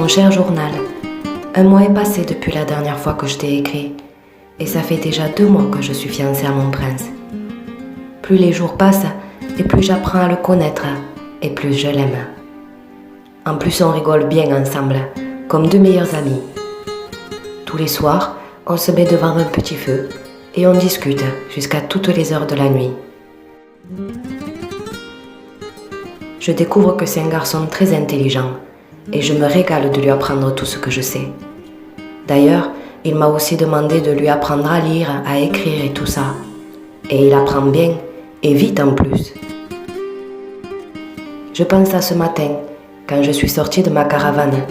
Mon cher journal, un mois est passé depuis la dernière fois que je t'ai écrit, et ça fait déjà 2 mois que je suis fiancée à mon prince. Plus les jours passent, et plus j'apprends à le connaître, et plus je l'aime. En plus, on rigole bien ensemble, comme 2 meilleurs amis. Tous les soirs, on se met devant un petit feu, et on discute jusqu'à toutes les heures de la nuit. Je découvre que c'est un garçon très intelligent, et je me régale de lui apprendre tout ce que je sais. D'ailleurs, il m'a aussi demandé de lui apprendre à lire, à écrire et tout ça. Et il apprend bien, et vite en plus. Je pense à ce matin, quand je suis sortie de ma caravane.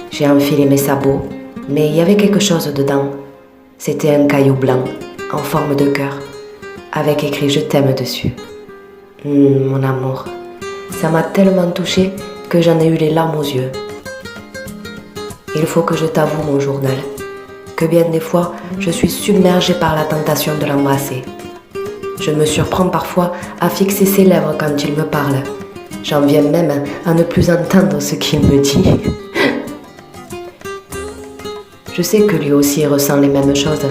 J'ai enfilé mes sabots, mais il y avait quelque chose dedans. C'était un caillou blanc, en forme de cœur, avec écrit « Je t'aime » dessus. Mon amour, ça m'a tellement touchée que j'en ai eu les larmes aux yeux. Il faut que je t'avoue, mon journal, que bien des fois, je suis submergée par la tentation de l'embrasser. Je me surprends parfois à fixer ses lèvres quand il me parle. J'en viens même à ne plus entendre ce qu'il me dit. Je sais que lui aussi ressent les mêmes choses.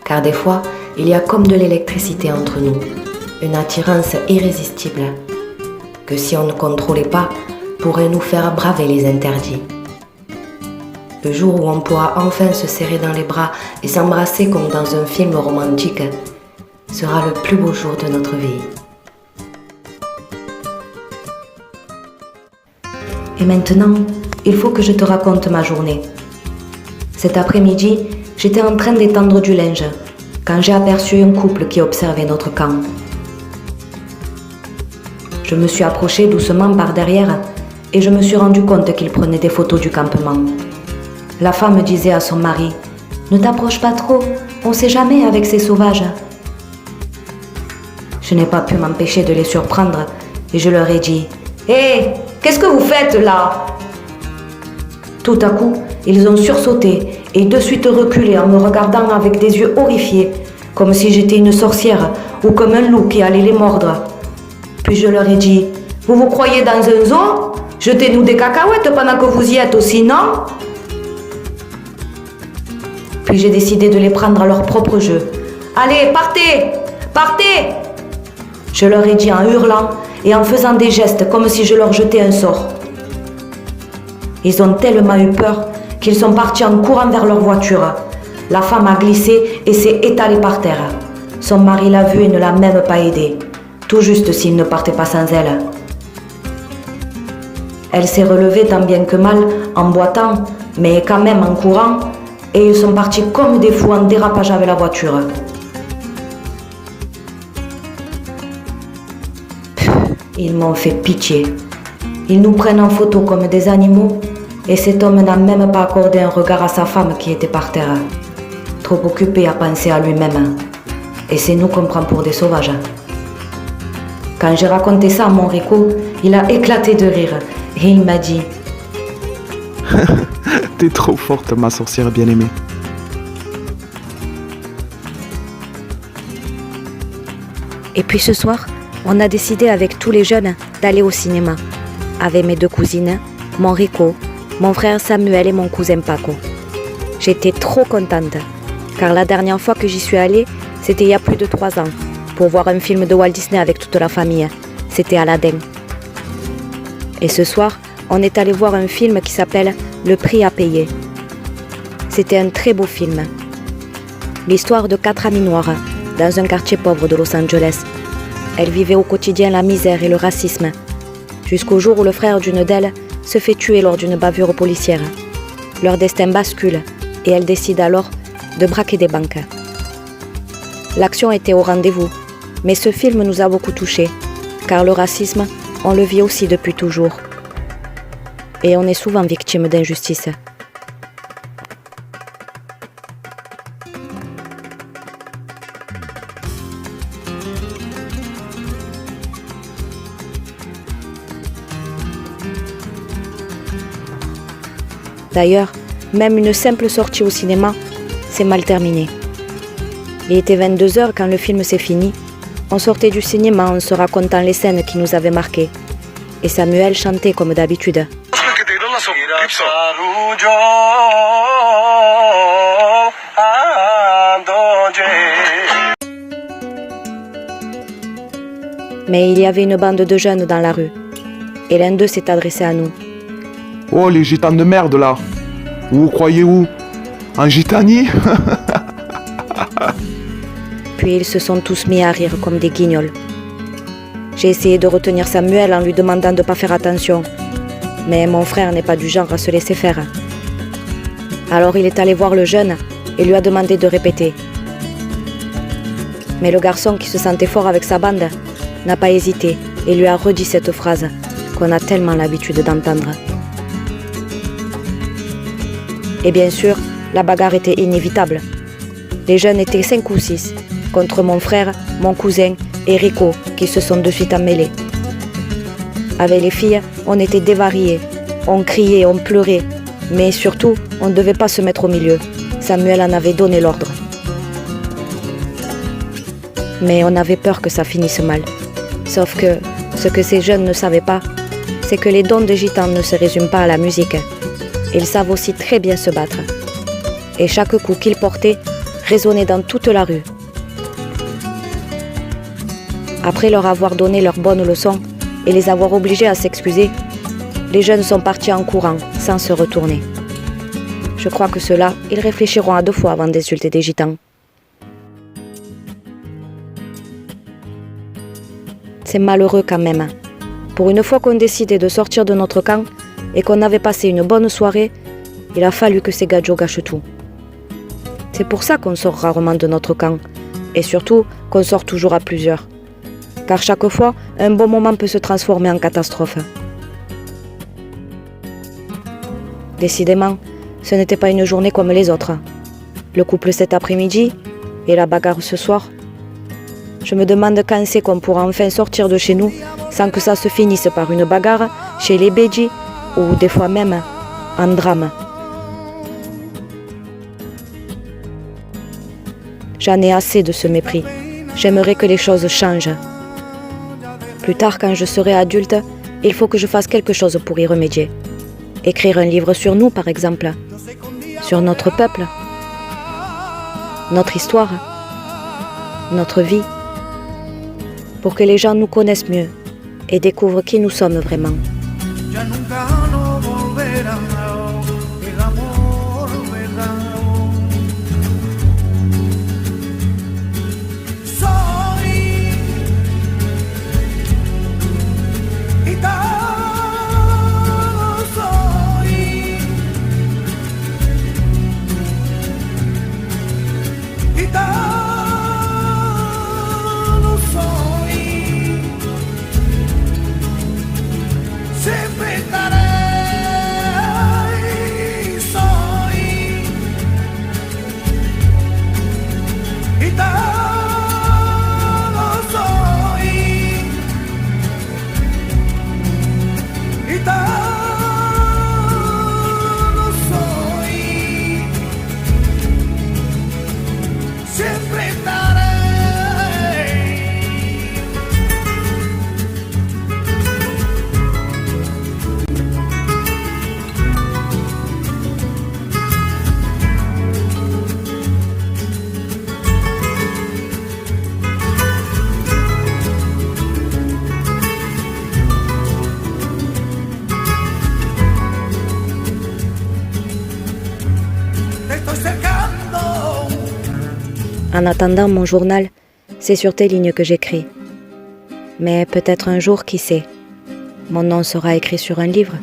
Car des fois, il y a comme de l'électricité entre nous, une attirance irrésistible, que si on ne contrôlait pas, pourrait nous faire braver les interdits. Le jour où on pourra enfin se serrer dans les bras et s'embrasser comme dans un film romantique sera le plus beau jour de notre vie. Et maintenant, il faut que je te raconte ma journée. Cet après-midi, j'étais en train d'étendre du linge quand j'ai aperçu un couple qui observait notre camp. Je me suis approchée doucement par derrière et je me suis rendu compte qu'ils prenaient des photos du campement. La femme disait à son mari « Ne t'approche pas trop, on ne sait jamais avec ces sauvages. » Je n'ai pas pu m'empêcher de les surprendre et je leur ai dit « Hé, qu'est-ce que vous faites là ?» Tout à coup, ils ont sursauté et de suite reculé en me regardant avec des yeux horrifiés, comme si j'étais une sorcière ou comme un loup qui allait les mordre. Puis je leur ai dit « Vous vous croyez dans un zoo ? Jetez-nous des cacahuètes pendant que vous y êtes aussi, non ?» Puis j'ai décidé de les prendre à leur propre jeu. « Allez, partez! Partez !» Je leur ai dit en hurlant et en faisant des gestes comme si je leur jetais un sort. Ils ont tellement eu peur qu'ils sont partis en courant vers leur voiture. La femme a glissé et s'est étalée par terre. Son mari l'a vue et ne l'a même pas aidée. Tout juste s'il ne partait pas sans elle. Elle s'est relevée tant bien que mal en boitant, mais quand même en courant, et ils sont partis comme des fous en dérapage avec la voiture. Ils m'ont fait pitié. Ils nous prennent en photo comme des animaux, et cet homme n'a même pas accordé un regard à sa femme qui était par terre, trop occupé à penser à lui-même. Et c'est nous qu'on prend pour des sauvages. Quand j'ai raconté ça à mon Rico, il a éclaté de rire et il m'a dit « T'es trop forte, ma sorcière bien-aimée. » Et puis ce soir, on a décidé avec tous les jeunes d'aller au cinéma, avec mes 2 cousines, mon Rico, mon frère Samuel et mon cousin Paco. J'étais trop contente, car la dernière fois que j'y suis allée, c'était il y a plus de 3 ans, pour voir un film de Walt Disney avec toute la famille. C'était Aladdin. Et ce soir, on est allé voir un film qui s'appelle Le prix à payer. C'était un très beau film. L'histoire de 4 amies noires dans un quartier pauvre de Los Angeles. Elles vivaient au quotidien la misère et le racisme, jusqu'au jour où le frère d'une d'elles se fait tuer lors d'une bavure policière. Leur destin bascule et elles décident alors de braquer des banques. L'action était au rendez-vous, mais ce film nous a beaucoup touchés, car le racisme, on le vit aussi depuis toujours. Et on est souvent victime d'injustice. D'ailleurs, même une simple sortie au cinéma, c'est mal terminé. Il était 22h quand le film s'est fini. On sortait du cinéma en se racontant les scènes qui nous avaient marqués. et Samuel chantait comme d'habitude. Mais il y avait une bande de jeunes dans la rue, et l'un d'eux s'est adressé à nous. Oh, les gitans de merde là. Où croyez où? En Gitanie? Puis ils se sont tous mis à rire comme des guignols. J'ai essayé de retenir Samuel en lui demandant de ne pas faire attention, mais mon frère n'est pas du genre à se laisser faire. Alors il est allé voir le jeune et lui a demandé de répéter. Mais le garçon, qui se sentait fort avec sa bande, n'a pas hésité et lui a redit cette phrase qu'on a tellement l'habitude d'entendre. Et bien sûr, la bagarre était inévitable. Les jeunes étaient 5 ou 6, contre mon frère, mon cousin et Rico, qui se sont de suite emmêlés. Avec les filles, on était dévariés, on criait, on pleurait, mais surtout, on ne devait pas se mettre au milieu. Samuel en avait donné l'ordre. Mais on avait peur que ça finisse mal. Sauf que ce que ces jeunes ne savaient pas, c'est que les dons des gitans ne se résument pas à la musique. Ils savent aussi très bien se battre. Et chaque coup qu'ils portaient résonnait dans toute la rue. Après leur avoir donné leurs bonnes leçons et les avoir obligés à s'excuser, les jeunes sont partis en courant, sans se retourner. Je crois que ceux-là, ils réfléchiront à 2 fois avant d'insulter des gitans. C'est malheureux quand même. Pour une fois qu'on décidait de sortir de notre camp et qu'on avait passé une bonne soirée, il a fallu que ces gadgets gâchent tout. C'est pour ça qu'on sort rarement de notre camp, et surtout qu'on sort toujours à plusieurs. Car chaque fois, un bon moment peut se transformer en catastrophe. Décidément, ce n'était pas une journée comme les autres. Le couple cet après-midi et la bagarre ce soir. Je me demande quand c'est qu'on pourra enfin sortir de chez nous sans que ça se finisse par une bagarre chez les Bédji ou des fois même en drame. J'en ai assez de ce mépris. J'aimerais que les choses changent. Plus tard, quand je serai adulte, il faut que je fasse quelque chose pour y remédier. Écrire un livre sur nous, par exemple. Sur notre peuple. Notre histoire. Notre vie. Pour que les gens nous connaissent mieux et découvrent qui nous sommes vraiment. En attendant mon journal, c'est sur tes lignes que j'écris. Mais peut-être un jour, qui sait, mon nom sera écrit sur un livre.